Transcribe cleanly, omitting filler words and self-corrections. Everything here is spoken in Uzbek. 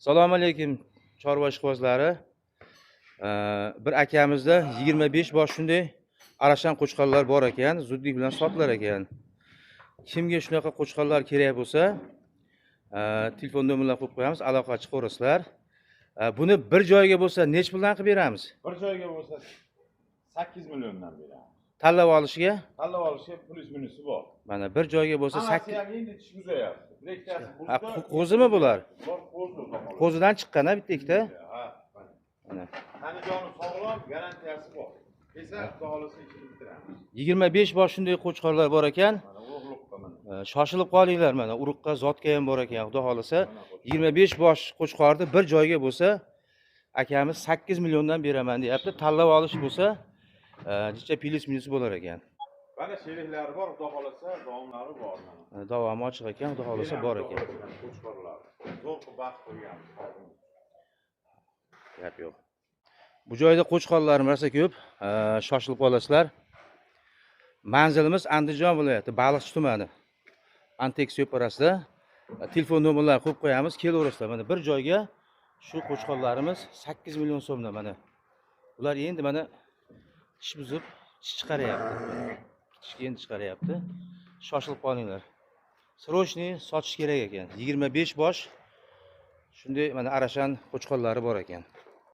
Assalomu alaykum chorva ishqibozlari. Bir akamizda 25 bosh shunday arashan qo'chqorlar bor ekan, zudlik bilan sotilar ekan. Kimga shunaqa qo'chqorlar kerak bo'lsa, telefon nomerlarini qo'yib qo'yamiz, aloqa chiqarasizlar. Buni bir joyga bo'lsa nech puldan qilib beramiz? Bir joyga bo'lsa 8 milliondan beramiz. Tanlab olishiga? Tanlab olishga plyus minusi bor. Mana bir joyga bo'lsa 8. Hammasi ham endi tish buzayapti. Lekkasi buzdi. Qo'zimi bular? Bor qo'zi. Qo'zidan chiqqan-a bitta ikkita. Ha, mana. Qanijoni sog'lom, garantiyasi bor. Esa xohlasa ichini bitiramiz. 25 bosh shunday qo'chqorlar bor ekan. Mana urug'liqqa mana. Shoshilib qolinglar, mana urug'qa, zotga ham bor ekan, xudo xolasa. 25 bosh qo'chqorni bir joyga bo'lsa, akamiz 8 milliondan beraman deyapti. Tanlab olish bo'lsa, jicha plyus minus bo'lar ekan. Mana sheriklari bor, xudo xolasa, davomlari bor mana. Davomi ochiq ekan, xudo xolasa bor ekan. Qo'chqorlar. Zo'r qilib baxt qo'yganmiz. Gap yo'q. Bu joyda qo'chqorlarimiz rosa ko'p. Shoshilib qolasizlar. Manzilimiz Andijon viloyati, Baliqchi tumani. Antex separasida. Telefon nomerlarini qo'yib qo'yamiz, kelaverasizlar. Mana bir joyga shu qo'chqorlarimiz 8 million so'mdan mana. Ular endi mana tish buzib, tish chiqaryapti. Tishga endi chiqaryapti. Shoshilib qolinglar. Srochniy sotish kerak ekan. 25 bosh shunday mana arashan qo'chqorlari bor ekan.